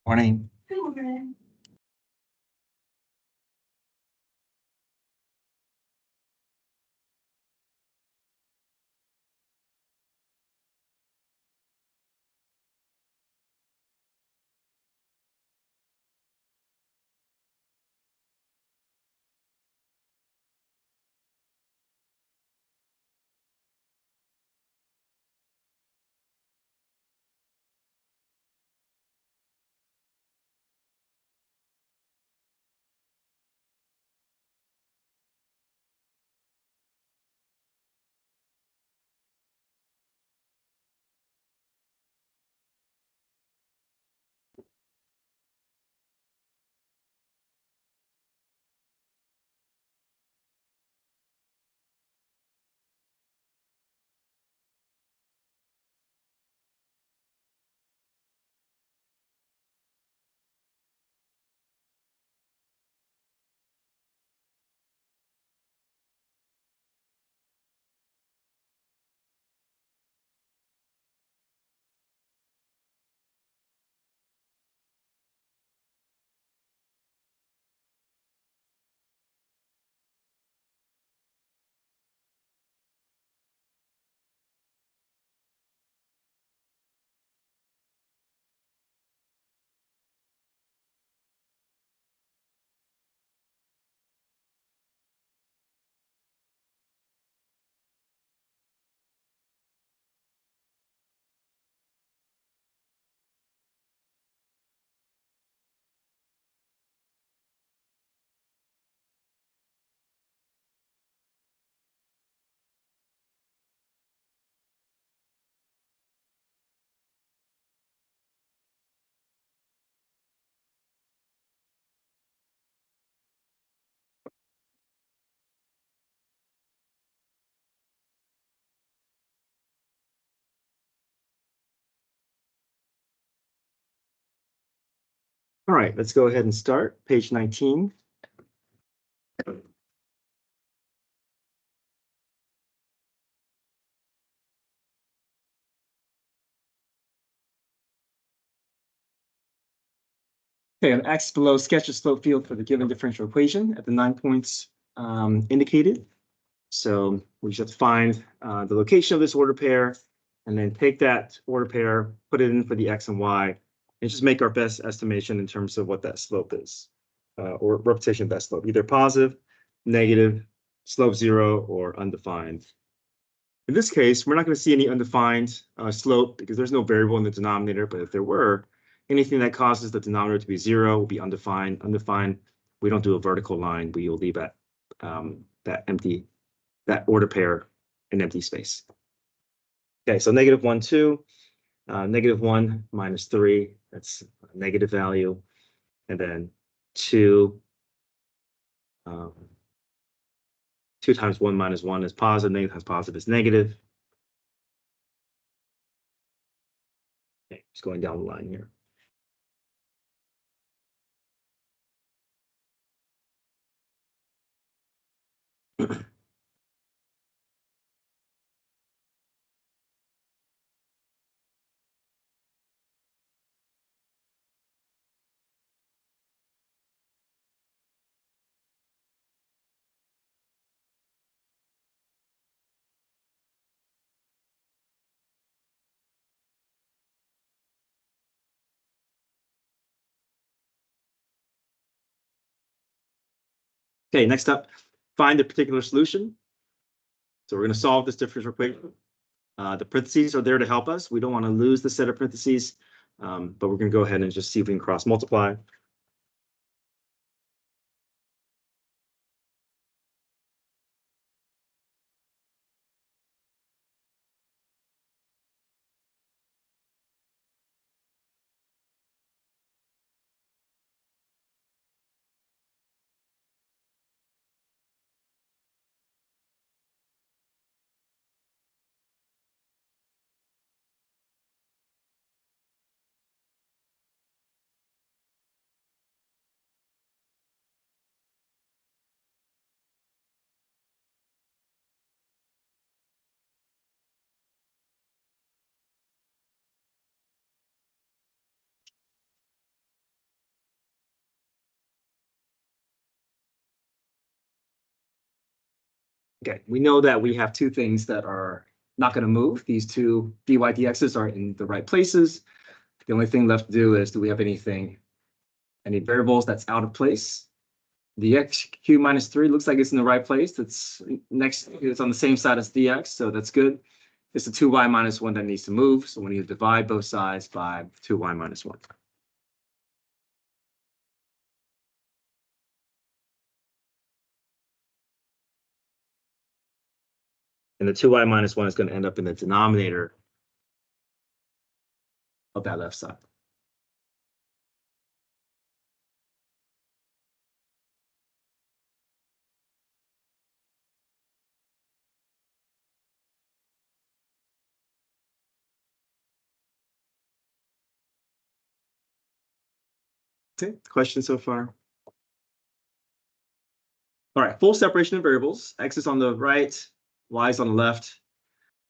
Morning. Good morning. All right, let's go ahead and start. Page 19. Okay, on X below, sketch a slope field for the given differential equation at the 9 points indicated. So we just have to find the location of this order pair and then take that order pair, put it in for the X and Y, and just make our best estimation in terms of what that slope is, or representation of that slope, either positive, negative, slope 0, or undefined. In this case, we're not going to see any undefined slope because there's no variable in the denominator, but if there were, anything that causes the denominator to be 0 will be undefined. Undefined, we don't do a vertical line. We will leave that that order pair an empty space. Okay, so -1, 2, -1 minus 3, that's a negative value. And then 2, 2 times 1 minus 1 is positive, negative times positive is negative. Okay, just going down the line here. Okay, next up, find the particular solution. So we're going to solve this differential equation. The parentheses are there to help us. We don't want to lose the set of parentheses, but we're going to go ahead and just see if we can cross multiply. Okay, we know that we have two things that are not going to move. These two dy dx's are in the right places. The only thing left to do is, do we have any variables that's out of place? The x cubed minus 3 looks like it's in the right place. It's on the same side as dx, so that's good. It's the 2y minus 1 that needs to move, so we need to divide both sides by 2y minus 1. And the 2y minus 1 is going to end up in the denominator of that left side. Okay, question so far? All right, full separation of variables. X is on the right, y is on the left.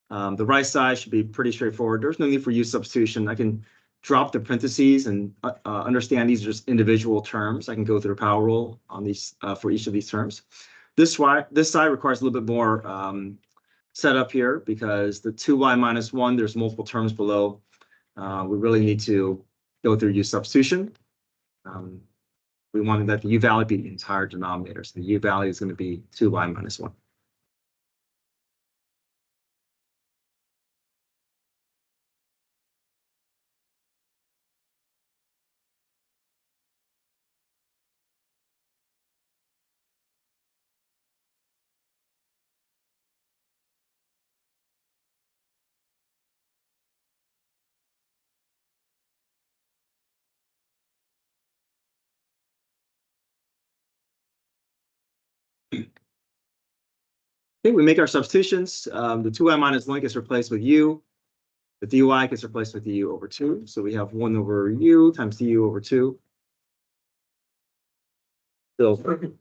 The right side should be pretty straightforward. There's no need for use substitution. I can drop the parentheses and understand these are just individual terms. I can go through the power rule on these for each of these terms. This side requires a little bit more setup here because the 2y minus 1, there's multiple terms below. We really need to go through use substitution. We wanted that the u-value be the entire denominator. So the u-value is going to be 2y minus 1. Okay, we make our substitutions. The 2y minus 1 gets replaced with u. The dy gets replaced with du over 2. So we have 1 over u times du over 2. Still a little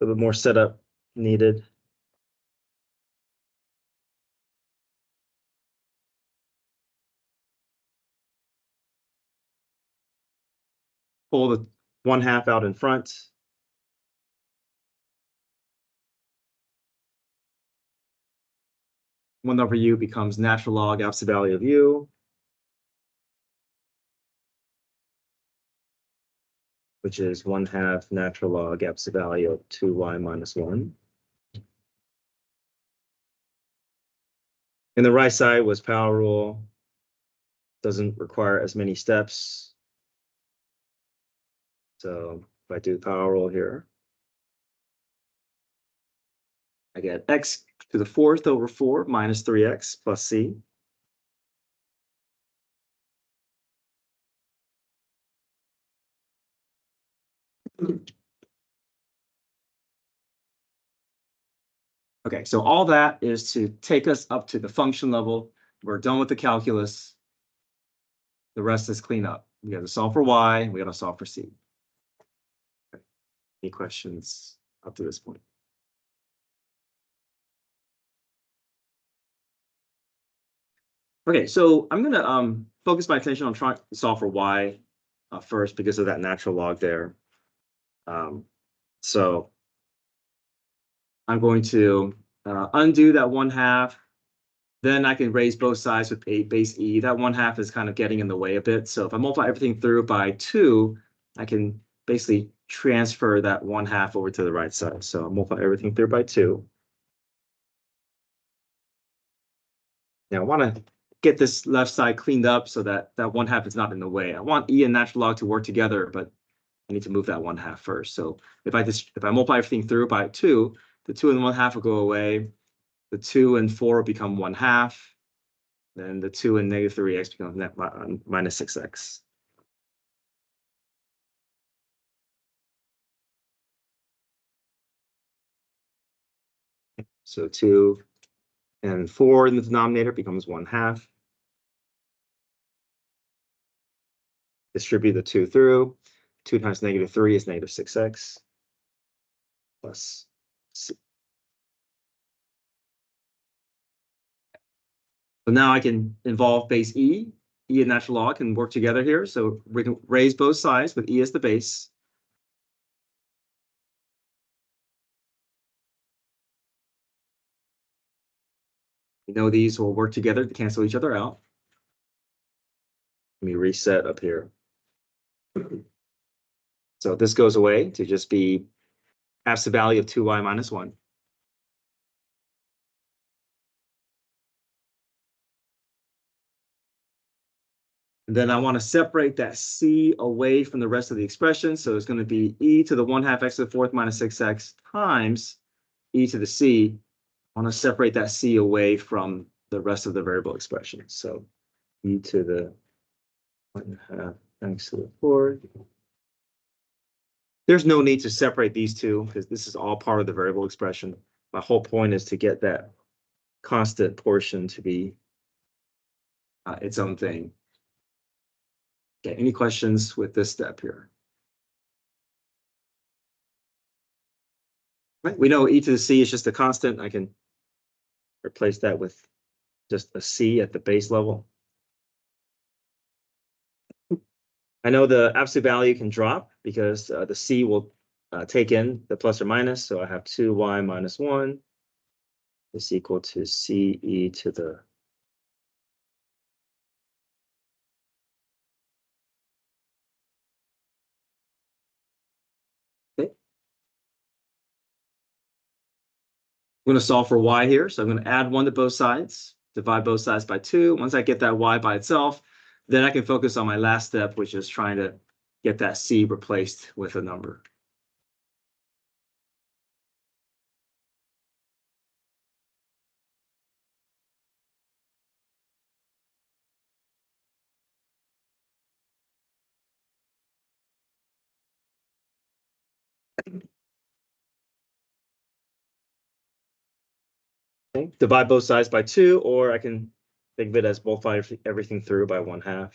bit more setup needed. Pull the 1/2 out in front. One over u becomes natural log absolute value of u, which is 1/2 natural log absolute value of 2y minus 1. And the right side was power rule. Doesn't require as many steps. So if I do power rule here, I get x to the 4th over 4 minus 3x plus c. Okay, so all that is to take us up to the function level. We're done with the calculus. The rest is cleanup. We got to solve for y, we got to solve for c. Okay. Any questions up to this point? Okay, so I'm gonna focus my attention on trying to solve for y first because of that natural log there. So I'm going to undo that 1/2. Then I can raise both sides with base e. That 1/2 is kind of getting in the way a bit. So if I multiply everything through by 2, I can basically transfer that 1/2 over to the right side. So I'll multiply everything through by 2. Now I want to get this left side cleaned up so that that 1/2 is not in the way. I want e and natural log to work together, but I need to move that 1/2 first. So if I multiply everything through by 2, the 2 and 1/2 will go away. The 2 and 4 will become 1/2. Then the 2 and negative 3x becomes minus 6x. So 2 and 4 in the denominator becomes 1/2. Distribute the 2 through. 2 times negative 3 is negative 6x plus c. So now I can involve base e. E and natural log can work together here. So we can raise both sides with e as the base. You know these will work together to cancel each other out. Let me reset up here. So this goes away to just be absolute value of 2y minus 1. And then I want to separate that c away from the rest of the expression. So it's going to be e to the 1/2 x to the 4th minus 6x times e to the c. I want to separate that c away from the rest of the variable expression. So e to the 1/2 x to the 4th. There's no need to separate these two because this is all part of the variable expression. My whole point is to get that constant portion to be its own thing. Okay, any questions with this step here? Right, we know e to the c is just a constant. I can replace that with just a c at the base level. I know the absolute value can drop because the c will take in the plus or minus. So I have 2y minus 1 is equal to c e to the okay. I'm going to solve for y here. So I'm going to add 1 to both sides, divide both sides by 2. Once I get that y by itself, then I can focus on my last step, which is trying to get that c replaced with a number. Okay. Divide both sides by 2, or I can think of it as multiply everything through by 1/2.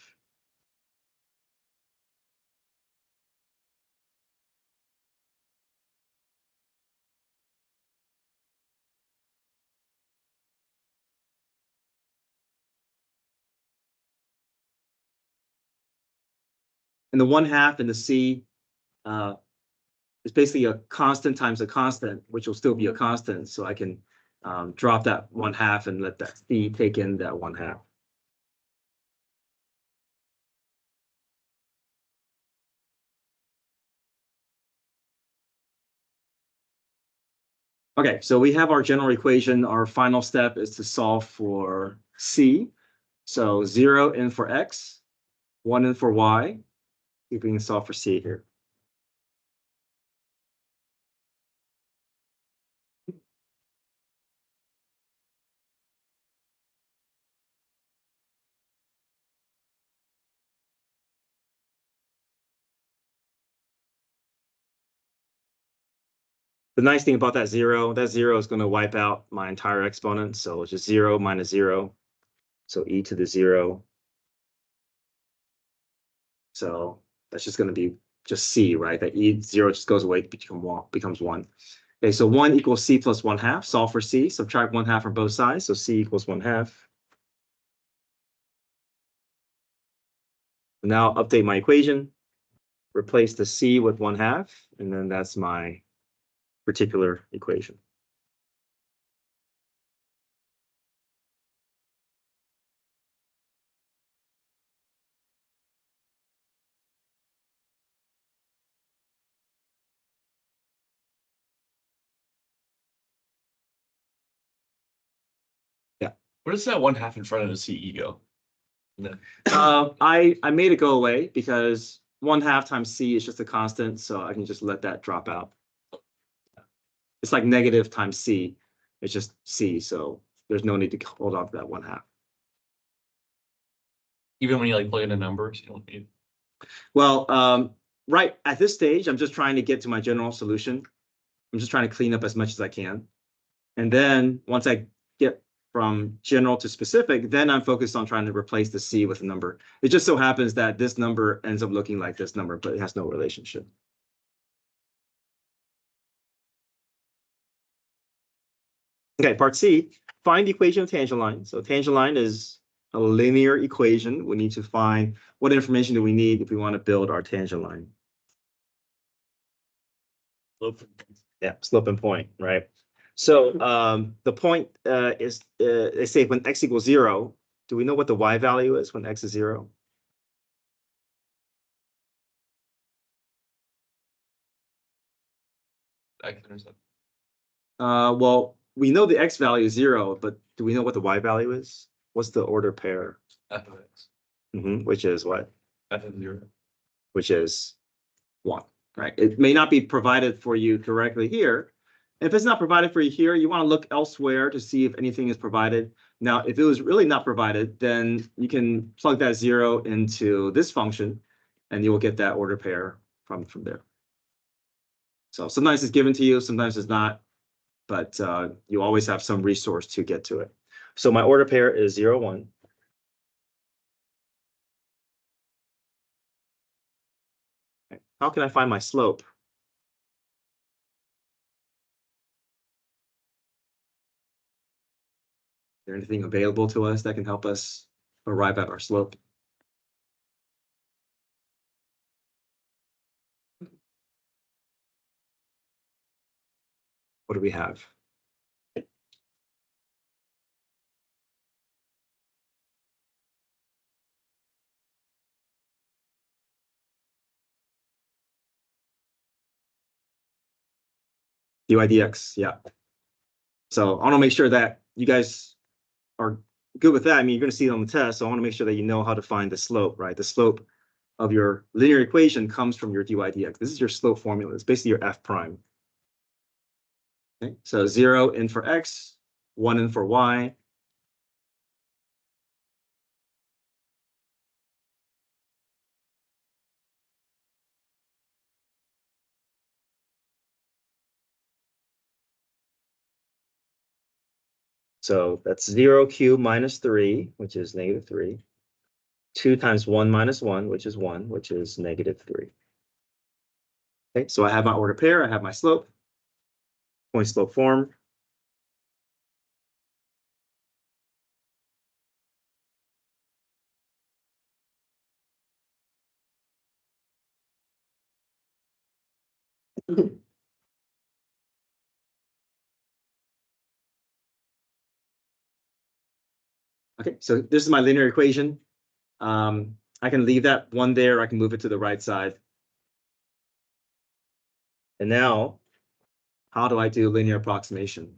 And the 1/2 and the c is basically a constant times a constant, which will still be a constant. So I can drop that 1/2 and let that c take in that 1/2. Okay, so we have our general equation. Our final step is to solve for c. So 0 in for x, 1 in for y. See if we can solve for c here. The nice thing about that 0 is going to wipe out my entire exponent. So it's just 0 minus 0. So e to the 0. So that's just going to be just c, right? That e0 just goes away, becomes 1. Okay, so 1 equals c plus 1/2. Solve for c. Subtract 1/2 from both sides. So c equals 1/2. Now update my equation. Replace the c with 1/2, and then that's my particular equation. Where does that 1/2 in front of the CE go? I made it go away because 1/2 times c is just a constant, so I can just let that drop out. It's like negative times c. It's just c, so there's no need to hold on to that 1/2. Even when you like plug in the numbers, you don't need. Well, right at this stage, I'm just trying to get to my general solution. I'm just trying to clean up as much as I can. And then once I get from general to specific, then I'm focused on trying to replace the c with a number. It just so happens that this number ends up looking like this number, but it has no relationship. Okay, part C, find the equation of tangent line. So tangent line is a linear equation. We need to find what information do we need if we want to build our tangent line. Yeah, slope and point, right? So the point is, they say when x equals 0, do we know what the y value is when x is 0? X-intercept. Well, we know the x value is 0, but do we know what the y value is? What's the order pair? F of X. Which is what? F of 0. Which is 1, right? It may not be provided for you directly here. If it's not provided for you here, you want to look elsewhere to see if anything is provided. Now, if it was really not provided, then you can plug that 0 into this function, and you will get that order pair from there. So sometimes it's given to you, sometimes it's not, but you always have some resource to get to it. So my order pair is 0, 1. Okay. How can I find my slope? Is there anything available to us that can help us arrive at our slope? What do we have? dy dx, yeah. So I want to make sure that you guys are good with that. I mean, you're going to see it on the test, so I want to make sure that you know how to find the slope, right? The slope of your linear equation comes from your dy dx. This is your slope formula. It's basically your f prime. Okay, so 0 in for x, 1 in for y. So that's 0 cubed minus 3, which is negative 3. 2 times 1 minus 1, which is 1, which is negative 3. Okay, so I have my order pair, I have my slope, point slope form. Okay, so this is my linear equation. I can leave that 1 there, I can move it to the right side. And now, how do I do linear approximation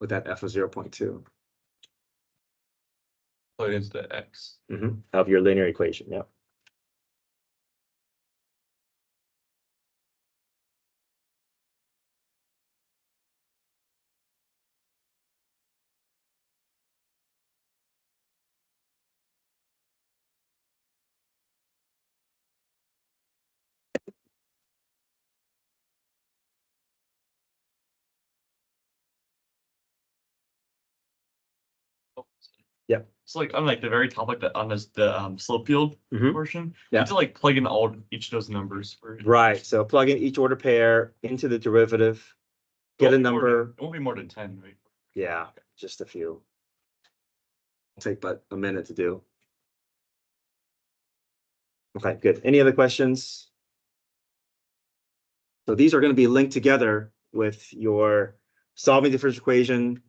with that f of 0.2? Plug it into the X. Of your linear equation, yeah. Yeah. So like on like the very top, like on this the slope field portion, you have to like plug in all each of those numbers. Right. So plug in each order pair into the derivative, get a number. It won't be more than 10, right? Yeah, just a few. It'll take but a minute to do. Okay, good. Any other questions? So these are going to be linked together with your solving differential equation,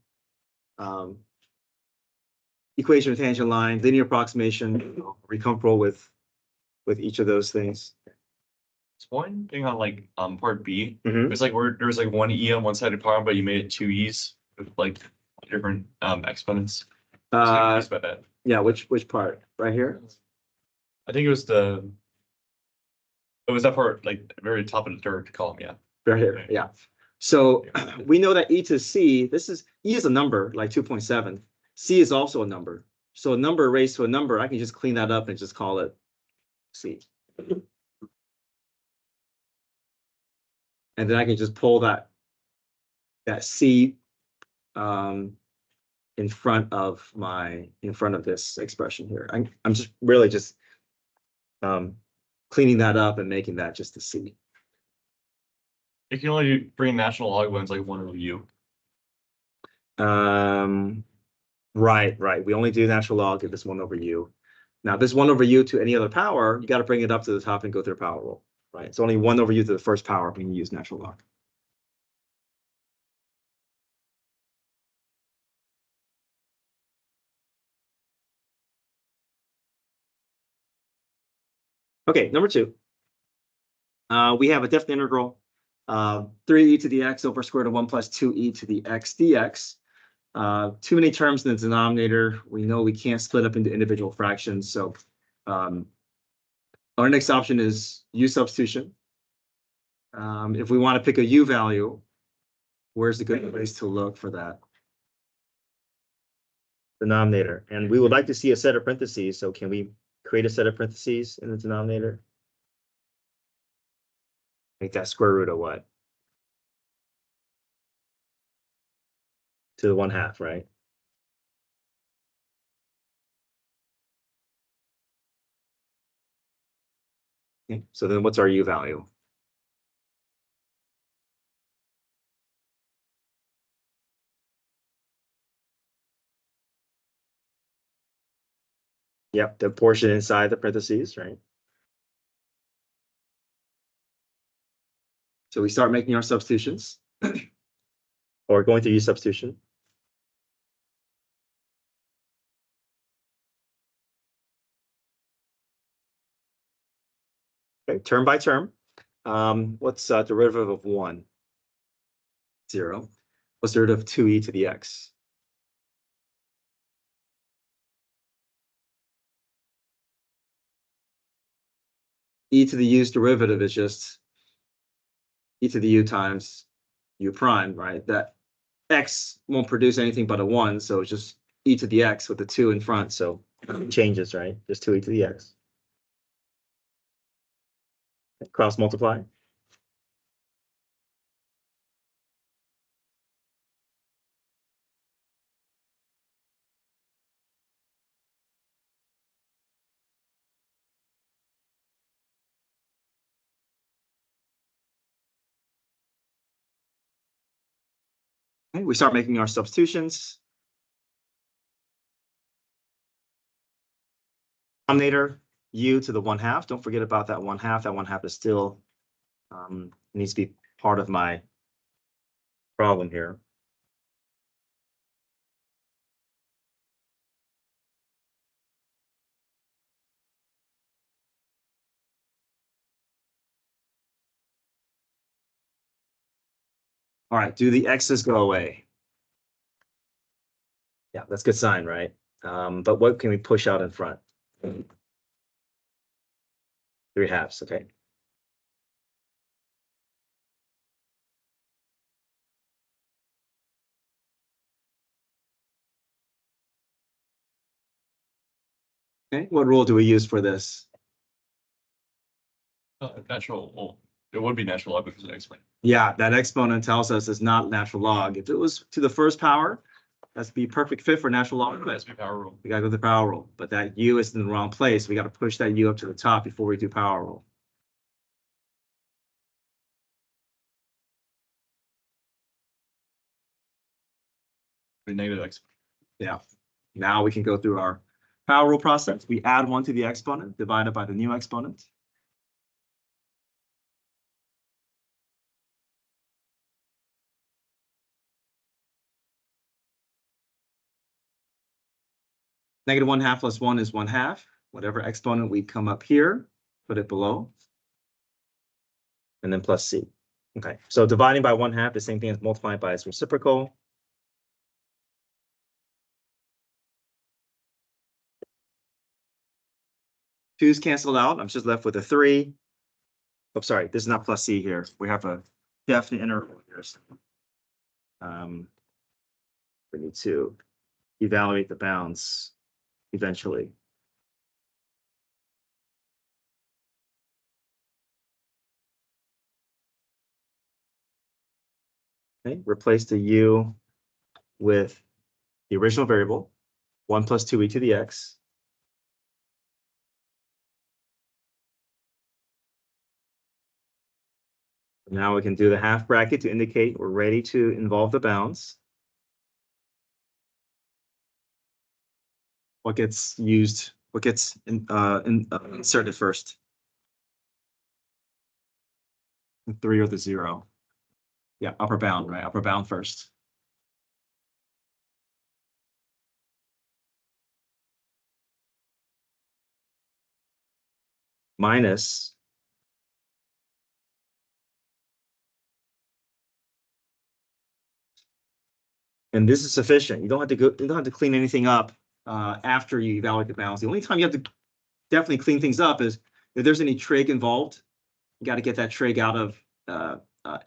equation of tangent line, linear approximation. Are we comfortable with each of those things? It's one thing on like part B. Mhm. It's like where there's like one E on one side of the problem, but you made it 2 E's with like different exponents. About that. Yeah, which part? Right here? I think it was that part like very top of the third column, yeah. Right here, yeah. So we know that e to c, this is e is a number like 2.7. C is also a number. So a number raised to a number, I can just clean that up and just call it c. And then I can just pull that c in front of this expression here. I'm just really just cleaning that up and making that just a c. You can only bring natural log when it's like 1 over u. Right. We only do natural log if it's 1 over u. Now, if it's 1 over u to any other power, you got to bring it up to the top and go through a power rule, right? It's only 1 over u to the first power when you use natural log. Okay, number 2. We have a definite integral, 3e to the x over square root of 1 plus 2e to the x dx. Too many terms in the denominator. We know we can't split up into individual fractions. So our next option is u substitution. If we want to pick a u value, where's the good place to look for that? Denominator. And we would like to see a set of parentheses. So can we create a set of parentheses in the denominator? Make that square root of what? To the 1/2, right? Okay. So then what's our u value? Yep, the portion inside the parentheses, right? So we start making our substitutions or going to use substitution. Okay, term by term. What's derivative of 1? 0. What's the derivative of 2e to the x? E to the u's derivative is just e to the u times u prime, right? That x won't produce anything but a 1, so it's just e to the x with the 2 in front, so it changes, right? Just 2e to the x. Cross multiply. Okay, we start making our substitutions. Denominator, u to the 1/2. Don't forget about that 1/2. That 1/2 is still needs to be part of my problem here. All right, do the x's go away? Yeah, that's a good sign, right? But what can we push out in front? 3/2, okay. Okay, what rule do we use for this? Natural, well, it would be natural log because of explain. Yeah, that exponent tells us it's not natural log. If it was to the first power, that's be perfect fit for natural log. That's my power rule. We gotta go to the power rule, but that u is in the wrong place. We gotta push that u up to the top before we do power rule. Negative x. Yeah. Now we can go through our power rule process. We add 1 to the exponent divided by the new exponent. Negative 1/2 plus 1 is 1/2. Whatever exponent we come up here, put it below. And then plus c. Okay, so dividing by 1/2, the same thing as multiplying by its reciprocal. Two's canceled out. I'm just left with a 3. Oh, sorry, this is not plus c here. We have a definite interval here. We need to evaluate the bounds eventually. Okay, replace the u with the original variable, 1 plus 2e to the x. Now we can do the half bracket to indicate we're ready to involve the bounds. What gets used? What gets inserted first? The 3 or the 0? Yeah, upper bound, right? Upper bound first. minus and this is sufficient. You don't have to go, you don't have to clean anything up after you evaluate the balance. The only time you have to definitely clean things up is if there's any trig involved. You got to get that trig out of and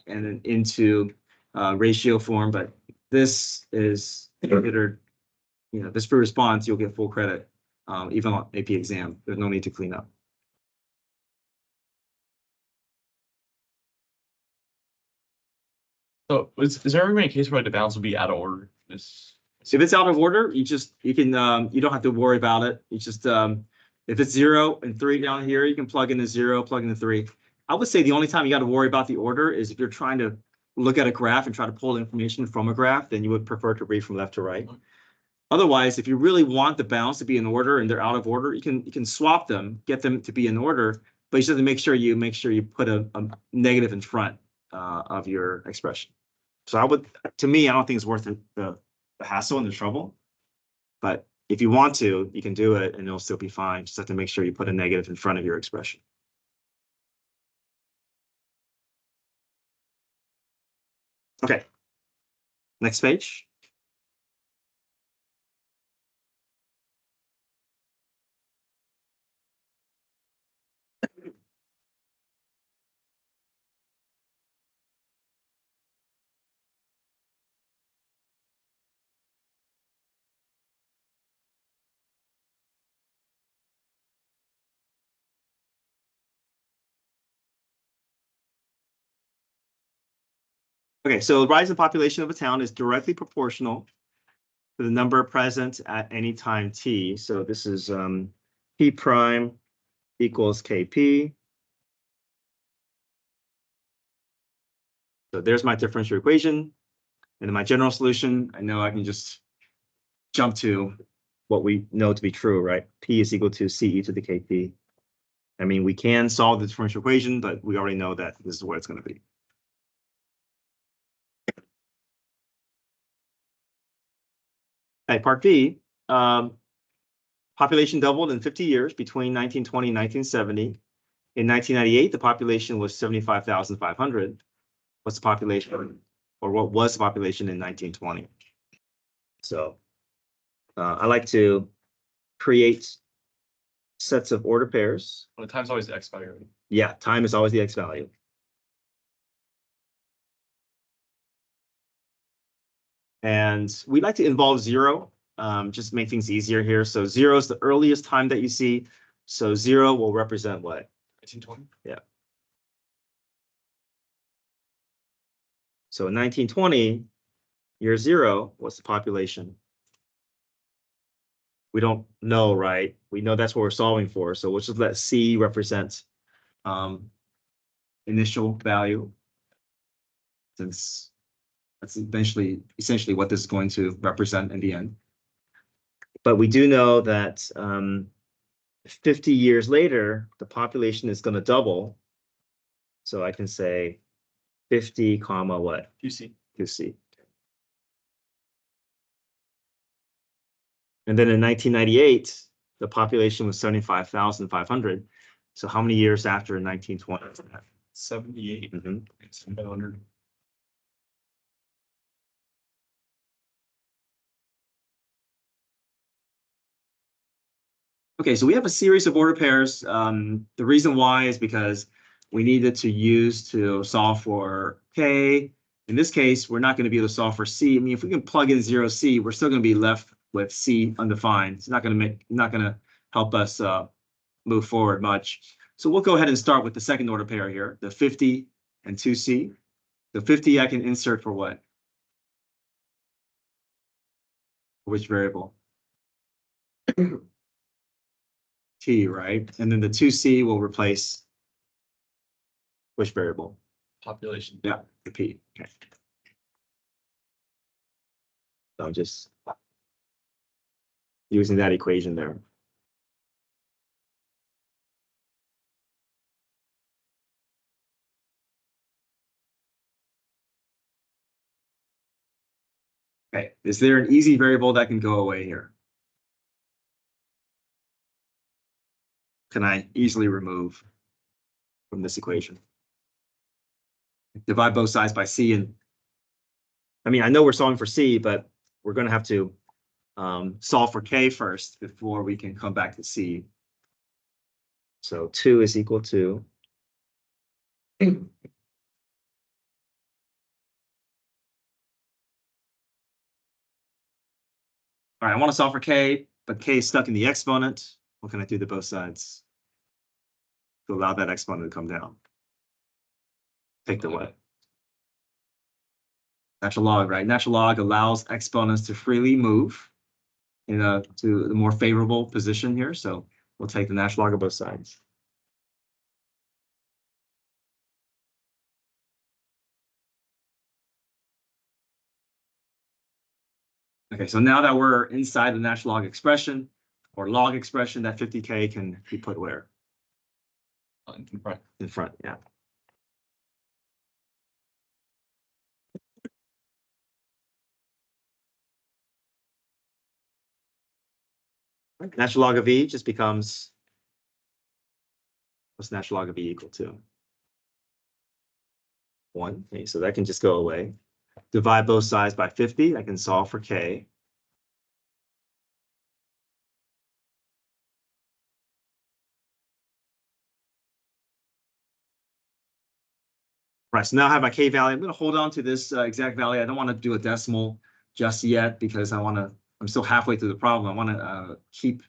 then into ratio form. But this is considered, you know, this free response, you'll get full credit even on AP exam. There's no need to clean up. So is there ever a case where the balance will be out of order? This If it's out of order, you can you don't have to worry about it. You just if it's 0 and 3 down here, you can plug in the 0, plug in the 3. I would say the only time you got to worry about the order is if you're trying to look at a graph and try to pull information from a graph, then you would prefer to read from left to right. Otherwise, if you really want the balance to be in order and they're out of order, you can swap them, get them to be in order, but you just have to make sure you put a negative in front of your expression. So to me, I don't think it's worth the hassle and the trouble. But if you want to, you can do it and it'll still be fine. Just have to make sure you put a negative in front of your expression. Okay. Next page. Okay, so the rise in population of a town is directly proportional to the number present at any time t. So this is p prime equals kp. So there's my differential equation. And in my general solution, I know I can just jump to what we know to be true, right? P is equal to CE to the KP. I mean, we can solve the differential equation, but we already know that this is what it's going to be. Okay, part B, population doubled in 50 years between 1920 and 1970. In 1998, the population was 75,500. What's the population, or what was the population in 1920? So I like to create sets of order pairs. well, the time's always the X value. Yeah, time is always the X value. And we like to involve 0, just make things easier here. So 0 is the earliest time that you see. So 0 will represent what? 1920? Yeah. So in 1920, year 0, what's the population? We don't know, right? We know that's what we're solving for. So we'll just let C represent initial value, since that's essentially what this is going to represent in the end. But we do know that 50 years later, the population is going to double. So I can say 50 comma what? 2C. 2C. And then in 1998, the population was 75,500. So how many years after 1920? 78. 700. Okay, so we have a series of order pairs. The reason why is because we needed to use to solve for K. In this case, we're not going to be able to solve for C. I mean, if we can plug in 0C, we're still going to be left with C undefined. It's not going to help us move forward much. So we'll go ahead and start with the second order pair here, the 50 and 2C. The 50 I can insert for what? For which variable? T, right? And then the 2C will replace which variable? Population. Yeah, the P. Okay. So I'm just using that equation there. Okay, is there an easy variable that can go away here? can I easily remove from this equation? Divide both sides by C, and I mean, I know we're solving for C, but we're going to have to solve for K first before we can come back to C. So 2 is equal to all right, I want to solve for K, but K is stuck in the exponent. What can I do to both sides to allow that exponent to come down? Take the what? Natural log, right? Natural log allows exponents to freely move to the more favorable position here. So we'll take the natural log of both sides. Okay, so now that we're inside the natural log expression or log expression, that 50K can be put where? In front. In front, yeah. Natural log of E just becomes, what's natural log of E equal to? 1. Okay, so that can just go away. Divide both sides by 50. I can solve for K. Right, so now I have my K value. I'm going to hold on to this exact value. I don't want to do a decimal just yet because I'm still halfway through the problem. I want to keep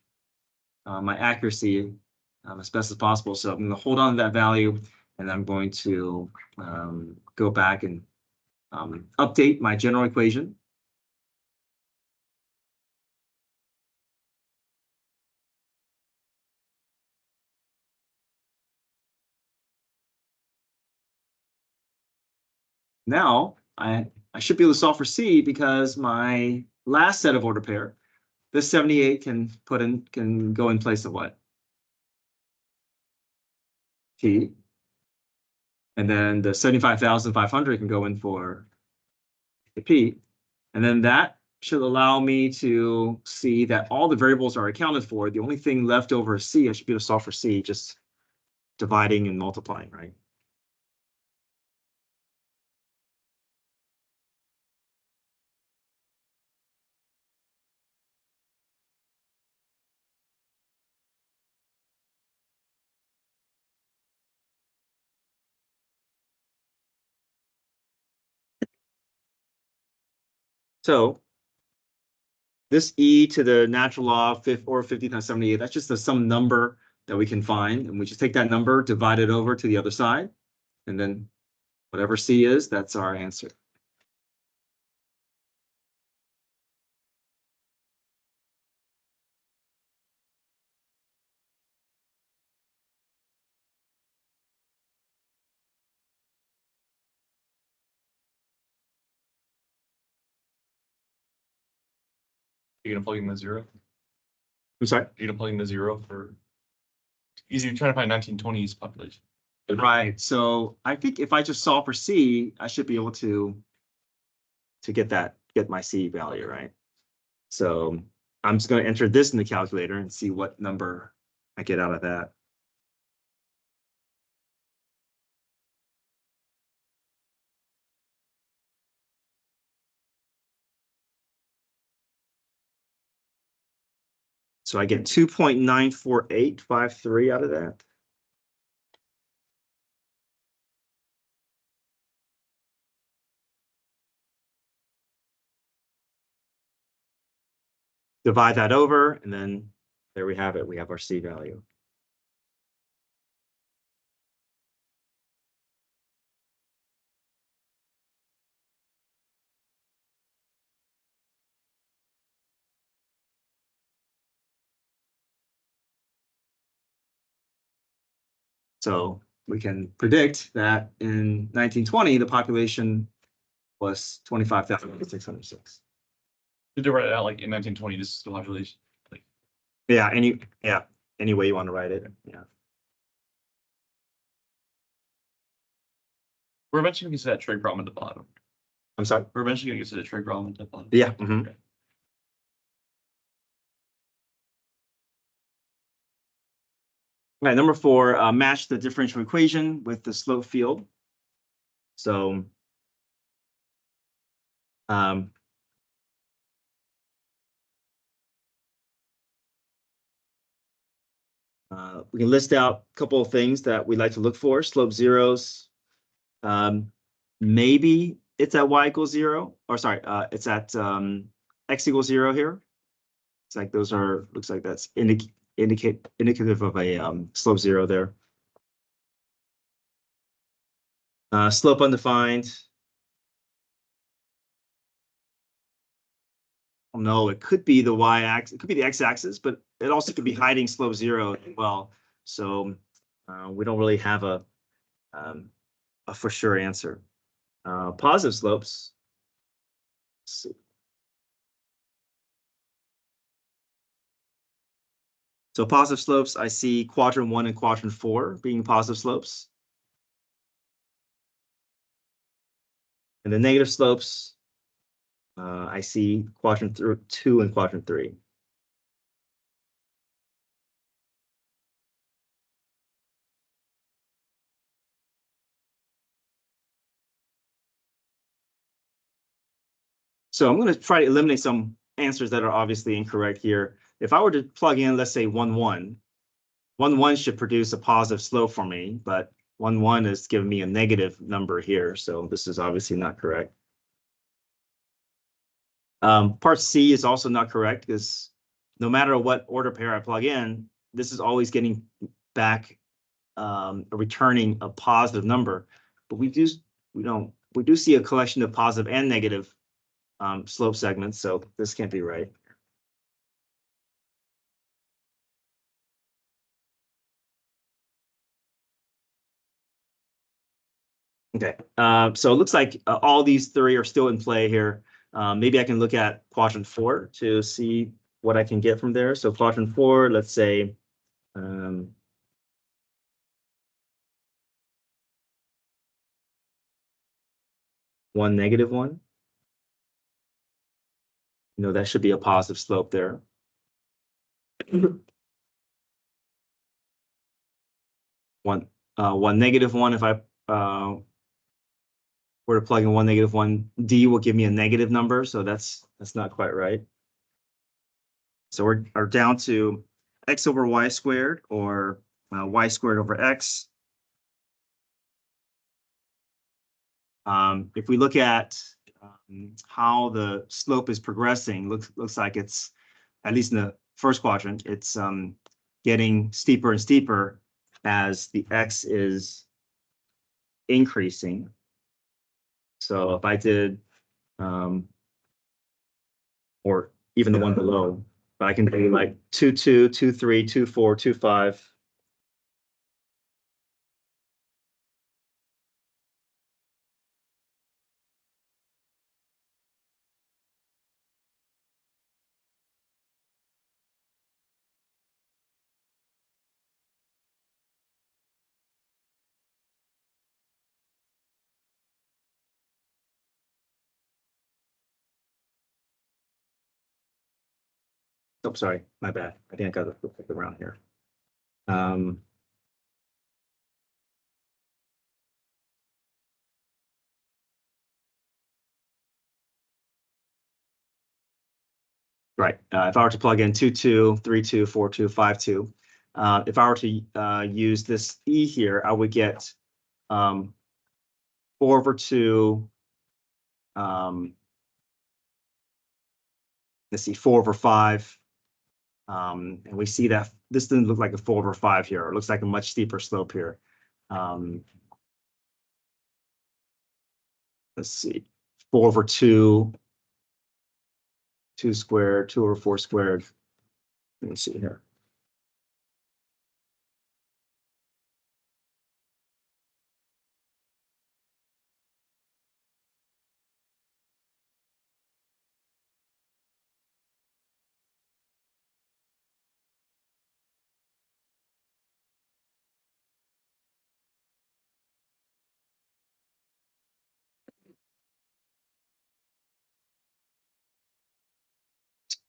my accuracy as best as possible. So I'm going to hold on to that value, and I'm going to go back and update my general equation. Now I should be able to solve for C because my last set of order pair, this 78 can go in place of what? T. And then the 75,500 can go in for the P. And then that should allow me to see that all the variables are accounted for. The only thing left over is C. I should be able to solve for C, just dividing and multiplying, right? So this E to the natural log or 50 times 78, that's just some number that we can find. And we just take that number, divide it over to the other side. And then whatever C is, that's our answer. You're gonna plug in the 0? I'm sorry? You're gonna plug in the 0 for easy. You're trying to find 1920s population. Right. So I think if I just solve for C, I should be able to get my C value, right? So I'm just going to enter this in the calculator and see what number I get out of that. So I get 2.94853 out of that. Divide that over, and then there we have it. We have our C value. So we can predict that in 1920, the population was 25,606. Did you write it out like in 1920? This is the population. Like, Yeah, any way you want to write it. Yeah. we're eventually gonna get to that trig problem at the bottom. I'm sorry. We're eventually gonna get to the trig problem at the bottom. Yeah. Mhm. Okay. Right, number 4, match the differential equation with the slope field. So we can list out a couple of things that we like to look for. Slope zeros. Maybe it's at y equals 0, or sorry, it's at x equals 0 here. It's like those are, looks like that's indicative of a slope 0 there. Slope undefined. No, it could be the y-axis, it could be the x-axis, but it also could be hiding slope 0 as well. So we don't really have a for sure answer. Positive slopes. Let's see. So positive slopes, I see quadrant 1 and quadrant 4 being positive slopes. And the negative slopes, I see quadrant 2 and quadrant 3. So I'm going to try to eliminate some answers that are obviously incorrect here. If I were to plug in, let's say 1, 1, 1, 1 should produce a positive slope for me, but 1, 1 is giving me a negative number here. So this is obviously not correct. Part C is also not correct because no matter what order pair I plug in, this is always getting back returning a positive number. But we do see a collection of positive and negative slope segments, so this can't be right. Okay, so it looks like all these 3 are still in play here. Maybe I can look at quadrant 4 to see what I can get from there. So quadrant 4, let's say 1, -1. You know, that should be a positive slope there. 1, 1, -1, if I were to plug in 1, -1, D will give me a negative number, so that's not quite right. So we're down to x over y squared or y squared over x. If we look at how the slope is progressing, looks like it's, at least in the first quadrant, it's getting steeper and steeper as the x is increasing. So if I did, or even the one below, but I can do like 2, 2, 2, 3, 2, 4, 2, 5. Oh, sorry, my bad. I think I got to flip around here. Right. If I were to plug in 2, 2, 3, 2, 4, 2, 5, 2, if I were to use this E here, I would get 4 over 2. Let's see, 4 over 5. And we see that this doesn't look like a 4 over 5 here. It looks like a much steeper slope here. Let's see, 4 over 2, 2 squared, 2 over 4 squared. Let me see here.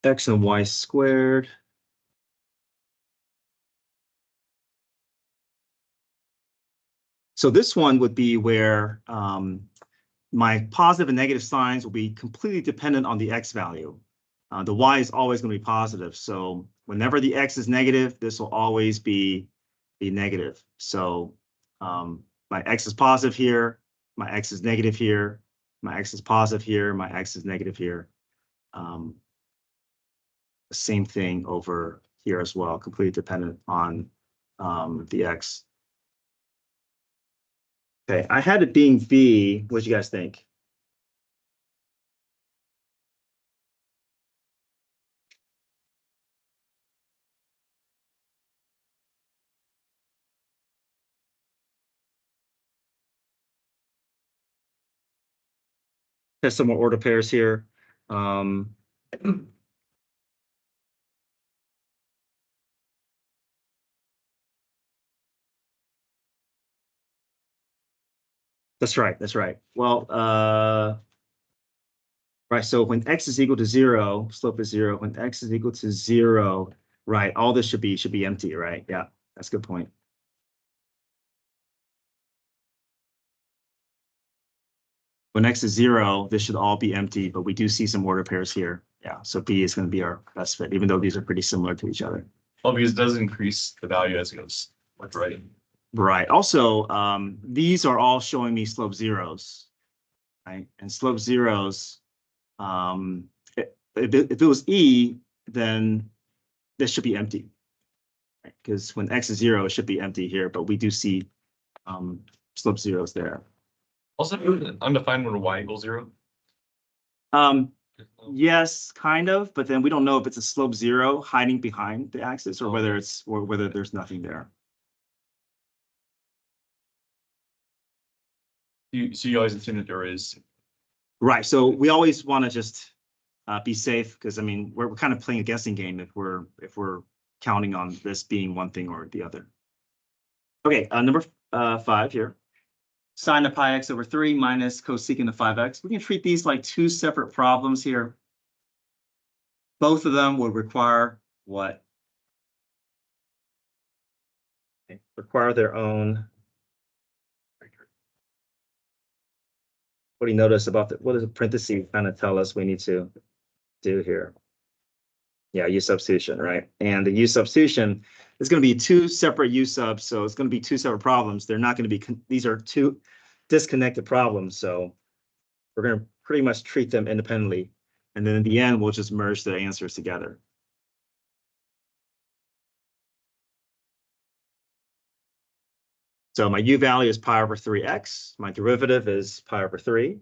X and Y squared. So this one would be where my positive and negative signs will be completely dependent on the x value. The y is always going to be positive. So whenever the x is negative, this will always be negative. So my x is positive here, my x is negative here, my x is positive here, my x is negative here. The same thing over here as well, completely dependent on the x. Okay, I had it being b. What do you guys think? There's some more order pairs here. That's right. That's right. Well, right. So when x is equal to 0, slope is 0. When x is equal to 0, right? All this should be empty, right? Yeah, that's a good point. When x is 0, this should all be empty, but we do see some order pairs here. Yeah, so B is going to be our best fit, even though these are pretty similar to each other. Well, because it does increase the value as it goes left, right. Right. Also, these are all showing me slope zeros, right? And slope zeros, if it was E, then this should be empty, right? Because when x is 0, it should be empty here, but we do see slope zeros there. Also, undefined when y equals 0. Yes, kind of, but then we don't know if it's a slope 0 hiding behind the axis or whether there's nothing there. So you always assume that there is. Right. So we always want to just be safe, because I mean we're kind of playing a guessing game if we're counting on this being one thing or the other. Okay, number 5 here. Sine of pi x over 3 minus cosecant of 5x. We can treat these like two separate problems here. Both of them would require what? Okay, require their own. What do you notice about what does the parentheses kind of tell us we need to do here? Yeah, u substitution, right? And the u substitution is going to be two separate u subs, so it's going to be two separate problems. They're not going to be, these are two disconnected problems, so we're going to pretty much treat them independently. And then in the end, we'll just merge the answers together. So my u value is pi over 3x. My derivative is pi over 3.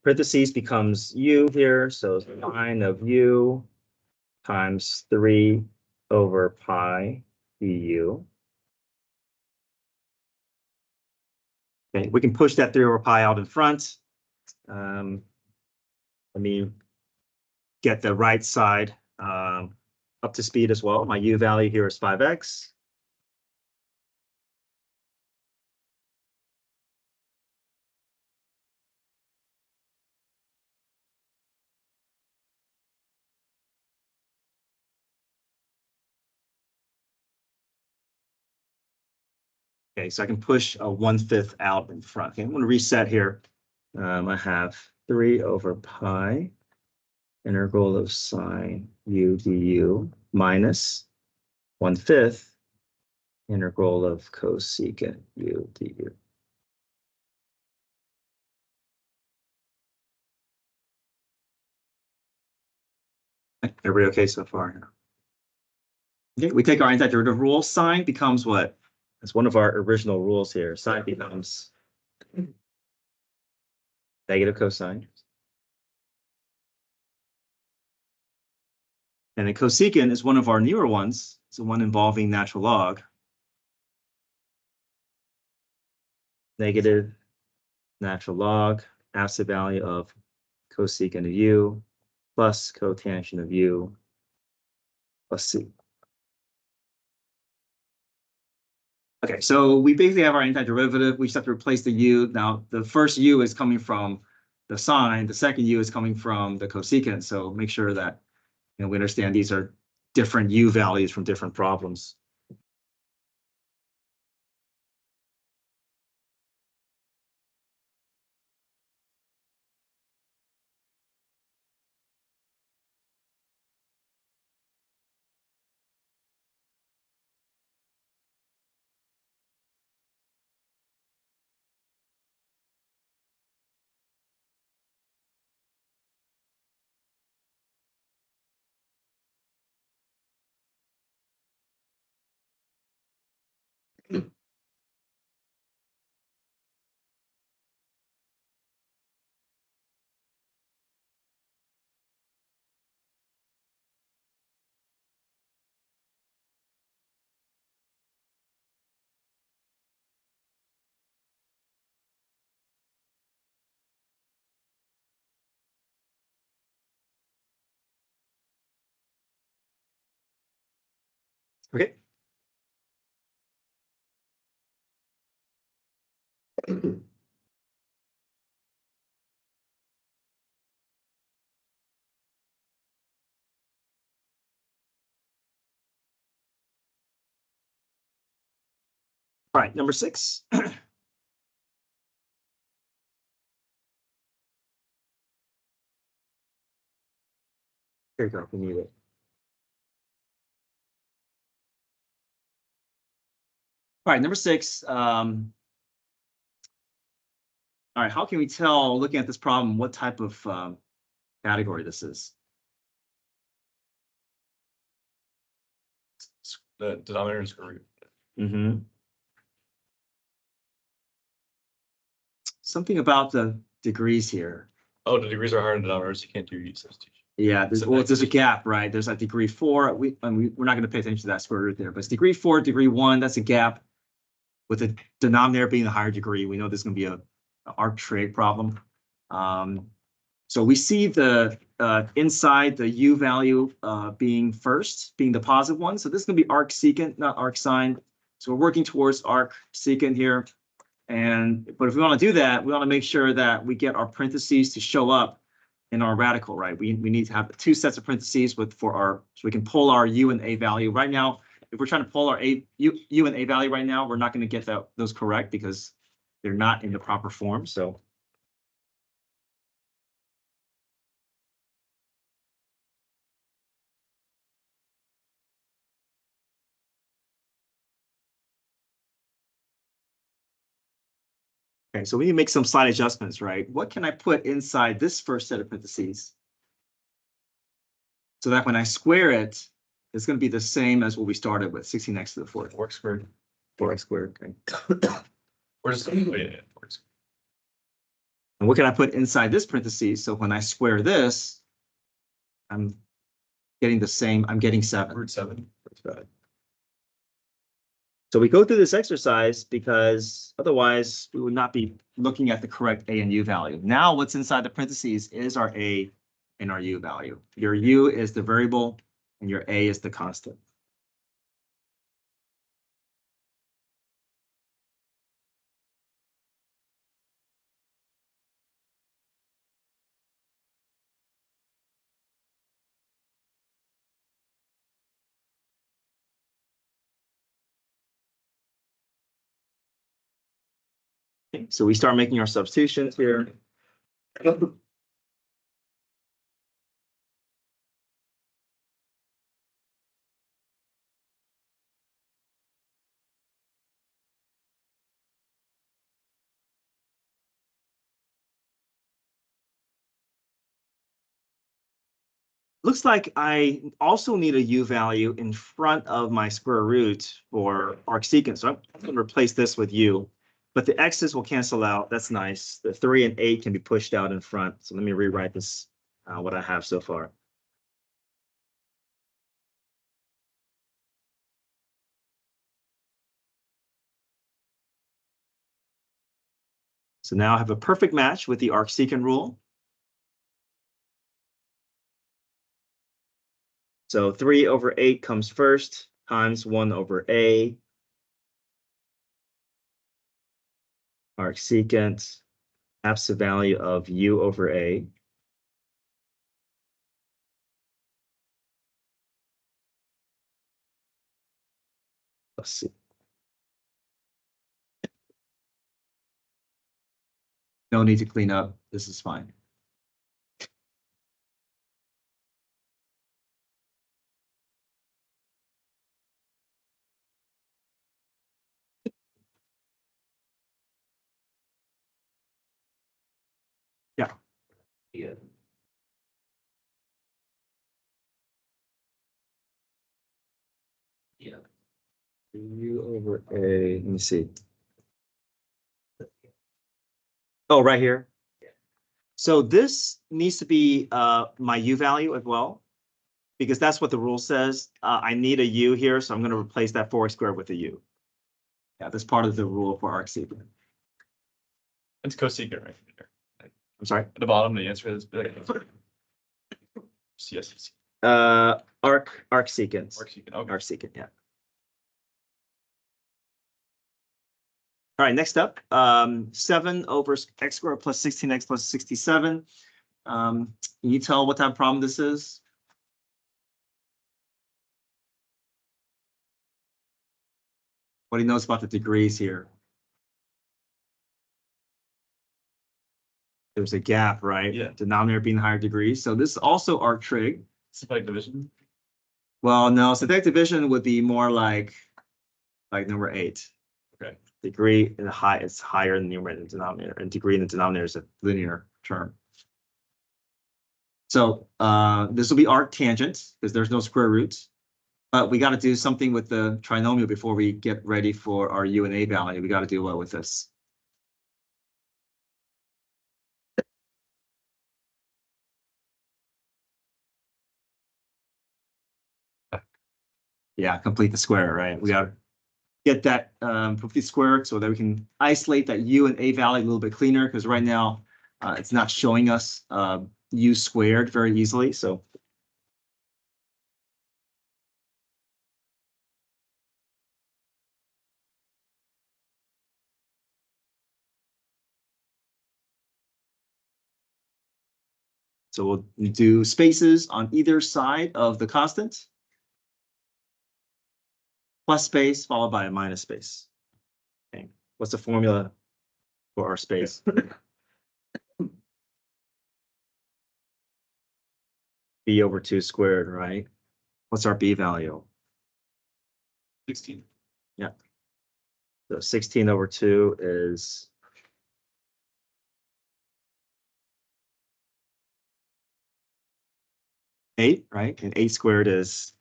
Parentheses becomes u here, so sine of u times 3 over pi du. Okay, we can push that 3 over pi out in front. Let me get the right side up to speed as well. My u value here is 5x. Okay, so I can push a 1/5 out in front. Okay, I'm going to reset here. I have 3 over pi integral of sine u du minus 1/5 integral of cosecant u du. Everybody okay so far? Okay, we take our antiderivative rule. Sine becomes what? It's one of our original rules here. Sine becomes negative cosine. And the cosecant is one of our newer ones. It's the one involving natural log. Negative natural log. absolute value of cosecant of u plus cotangent of u plus c. Okay, so we basically have our antiderivative. We just have to replace the u. Now, the first u is coming from the sine. The second u is coming from the cosecant. So make sure that we understand these are different u values from different problems. Okay. All right, number 6. Here you go, we need it. All right, number 6. All right, how can we tell, looking at this problem, what type of category this is? The denominator is square root. Mm-hmm. Something about the degrees here. Oh, the degrees are higher than denominators. You can't do substitution. Yeah, there's a gap, right? There's a degree 4. We're not going to pay attention to that square root there, but it's degree 4, degree 1. That's a gap. With the denominator being the higher degree, we know this is going to be a arbitrary problem. So we see the inside the u value being the positive one. So this is going to be arc secant, not arc sine. So we're working towards arc secant here. But if we want to do that, we want to make sure that we get our parentheses to show up in our radical, right? We need to have 2 sets of parentheses so we can pull our u and a value. Right now, if we're trying to pull our u and a value right now, we're not going to get those correct because they're not in the proper form. So okay, so we need to make some slight adjustments, right? What can I put inside this first set of parentheses so that when I square it, it's going to be the same as what we started with, 16x to the 4th. 4x squared. 4x squared, okay. Or just wait, 4x. And what can I put inside this parentheses? So when I square this, I'm getting the same, I'm getting 7. Root 7. So we go through this exercise because otherwise we would not be looking at the correct a and u value. Now what's inside the parentheses is our a and our u value. Your u is the variable and your a is the constant. Okay, so we start making our substitutions here. Looks like I also need a u value in front of my square root for arcsecant. So I'm going to replace this with u, but the x's will cancel out. That's nice. The 3 and 8 can be pushed out in front. So let me rewrite this, what I have so far. So now I have a perfect match with the arcsecant rule. So 3/8 comes first times 1/a. Arcsecant, absolute value of u/a. Let's see. No need to clean up. This is fine. Yeah. Yeah. Yeah. u/a. Let me see. Oh, right here. So this needs to be my u value as well, because that's what the rule says. I need a u here, so I'm going to replace that 4x² with a u. Yeah, that's part of the rule for arcsecant. It's cosecant right there. I'm sorry. At the bottom, the answer is yes. Arcsecant. Arcsecant. Okay. Arcsecant, yeah. All right, next up, 7/x² plus 16x plus 67. Can you tell what type of problem this is? What he knows about the degrees here? There's a gap, right? Yeah. Denominator being higher degree. So this is also arc trig. Synthetic division. Well, no, synthetic division would be more like number 8. Okay. Degree in the high, it's higher in the numerator than denominator, and degree in the denominator is a linear term. So this will be arc tangent because there's no square roots. But we got to do something with the trinomial before we get ready for our u and a value. We got to do what with this? Yeah, complete the square, right? We got to get that complete square so that we can isolate that u and a value a little bit cleaner, because right now it's not showing us u squared very easily. So we'll do spaces on either side of the constant. Plus space followed by a minus space. Okay. What's the formula for our space? b/2 squared, right? What's our b value? 16. Yeah. So 16/2 is 8, right? And 8 squared is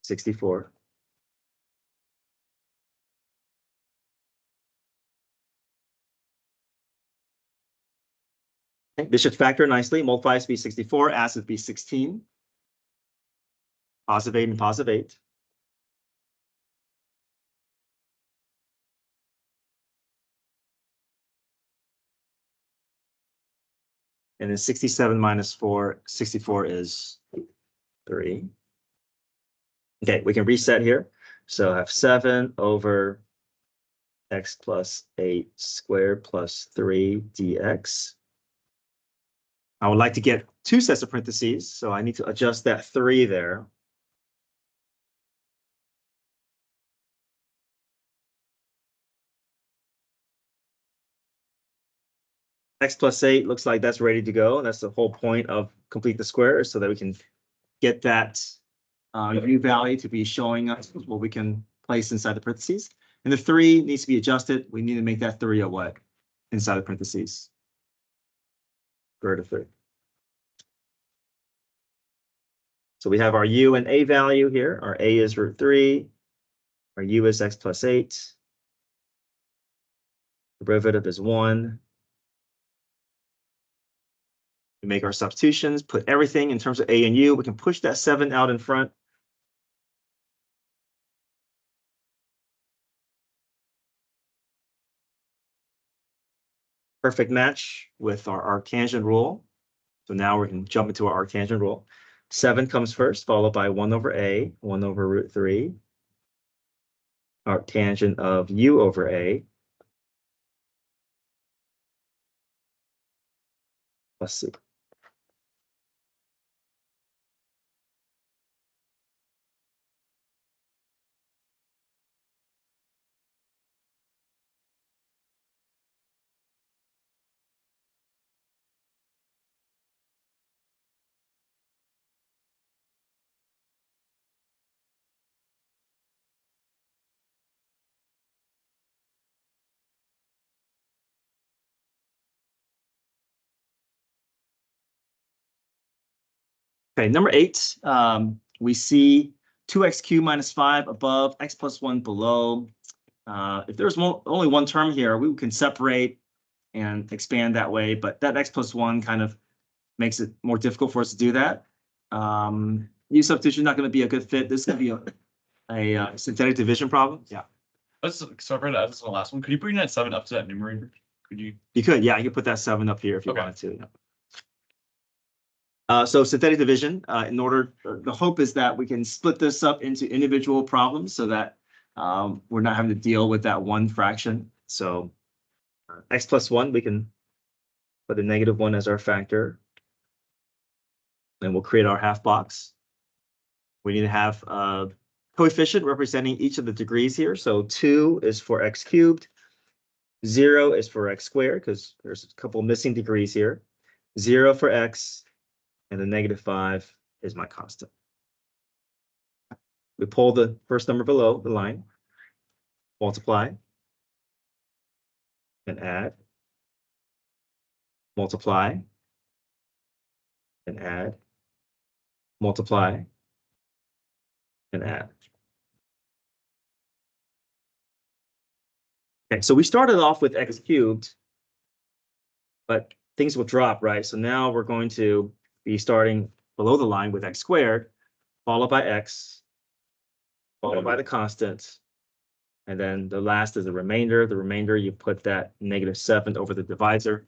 64. Okay, this should factor nicely. Multiplies to be 64, adds to be 16. Positive 8 and positive 8. And then 67 minus 4, 64 is 3. Okay, we can reset here. So I have 7/x plus 8 squared plus 3 dx. I would like to get 2 sets of parentheses, so I need to adjust that 3 there. X plus 8 looks like that's ready to go. That's the whole point of complete the square, so that we can get that u value to be showing us what we can place inside the parentheses. And the 3 needs to be adjusted. We need to make that 3 a what? Inside the parentheses. Square root of 3. So we have our u and a value here. Our a is √3. Our u is x plus 8. Derivative is 1. We make our substitutions, put everything in terms of a and u. We can push that 7 out in front. perfect match with our arctangent rule. So now we can jump into our arctangent rule. 7 comes first, followed by 1 over a, 1 over root 3. Arctangent of u over a plus c. Okay, number 8, we see 2x cubed minus 5 above, x plus 1 below. If there's only one term here, we can separate and expand that way, but that x plus 1 kind of makes it more difficult for us to do that. U substitution is not going to be a good fit. This is going to be a synthetic division problem. Yeah. So I've read that as the last one. Could you bring that 7 up to that numerator? Could you? You could, yeah, you could put that 7 up here if you Okay. wanted to. So synthetic division, the hope is that we can split this up into individual problems so that we're not having to deal with that one fraction. So x plus 1, we can put a -1 as our factor. And we'll create our half box. We need to have a coefficient representing each of the degrees here. So 2 is for x cubed. 0 is for x squared, because there's a couple missing degrees here. 0 for x, and the -5 is my constant. We pull the first number below the line, multiply, and add, multiply, and add, multiply, and add. Okay, so we started off with x cubed, but things will drop, right? So now we're going to be starting below the line with x squared, followed by x, followed by the constant, and then the last is the remainder. The remainder, you put that -7 over the divisor.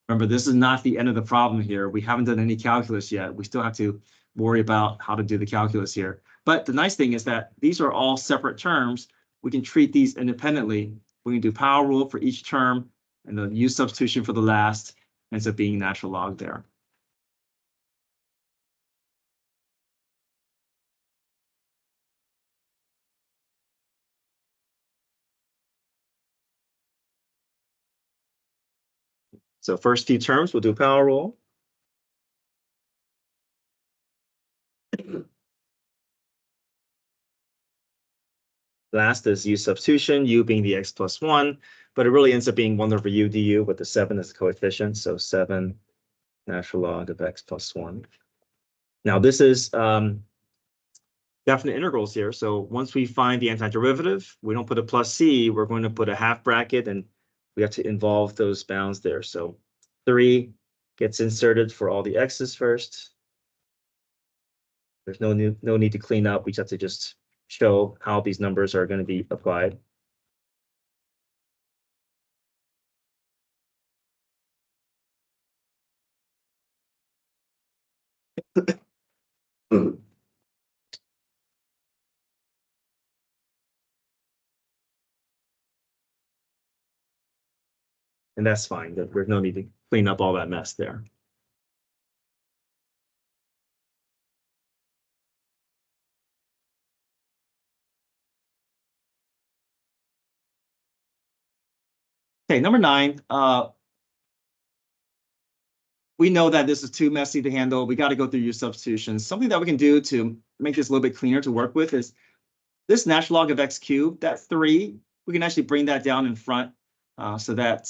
Remember, this is not the end of the problem here. We haven't done any calculus yet. We still have to worry about how to do the calculus here. But the nice thing is that these are all separate terms. We can treat these independently. We can do power rule for each term, and the u substitution for the last ends up being natural log there. So first few terms, we'll do power rule. Last is u substitution, u being the x plus 1, but it really ends up being 1 over u du with the 7 as the coefficient. So 7 natural log of x plus 1. Now this is definite integrals here. So once we find the antiderivative, we don't put a plus c, we're going to put a half bracket, and we have to involve those bounds there. So 3 gets inserted for all the x's first. There's no need to clean up. We just have to just show how these numbers are going to be applied. And that's fine. There's no need to clean up all that mess there. Okay, number 9. We know that this is too messy to handle. We got to go through u substitutions. Something that we can do to make this a little bit cleaner to work with is this natural log of x cubed, that 3, we can actually bring that down in front so that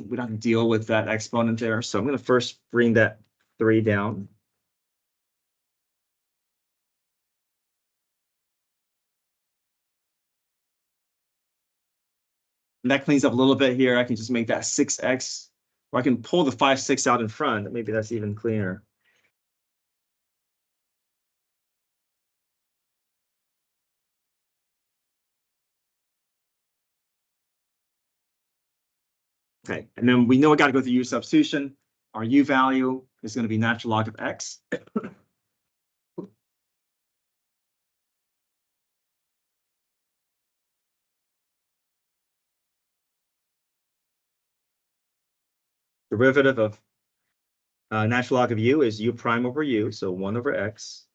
we don't have to deal with that exponent there. So I'm going to first bring that 3 down. And that cleans up a little bit here. I can just make that 6x, or I can pull the 5, 6 out in front. Maybe that's even cleaner. Okay, and then we know I got to go through U substitution. Our U value is going to be natural log of X. Derivative of natural log of U is U prime over U, so 1 over X.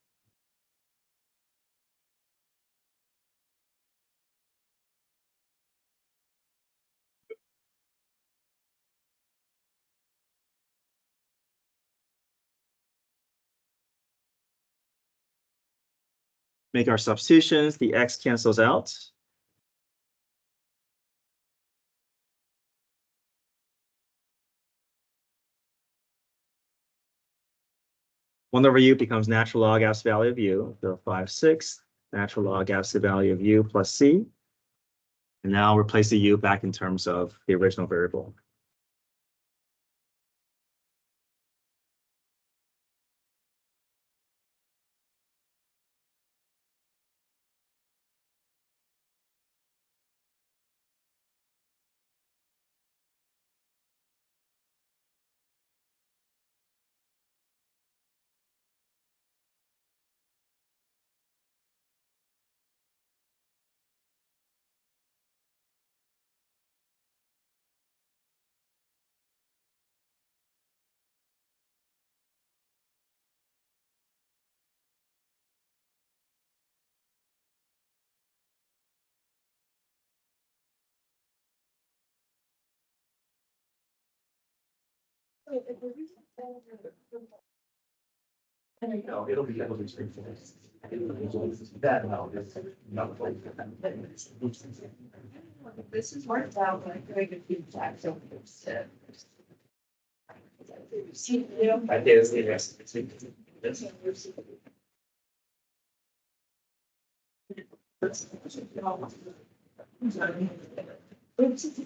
Make our substitutions, the X cancels out. One over U becomes natural log absolute value of U, so 5/6, natural log absolute value of U plus C. And now replace the U back in terms of the original variable. It'll be This is worked out like doing a feedback, so it's, see, you know. I did, yes. Oops.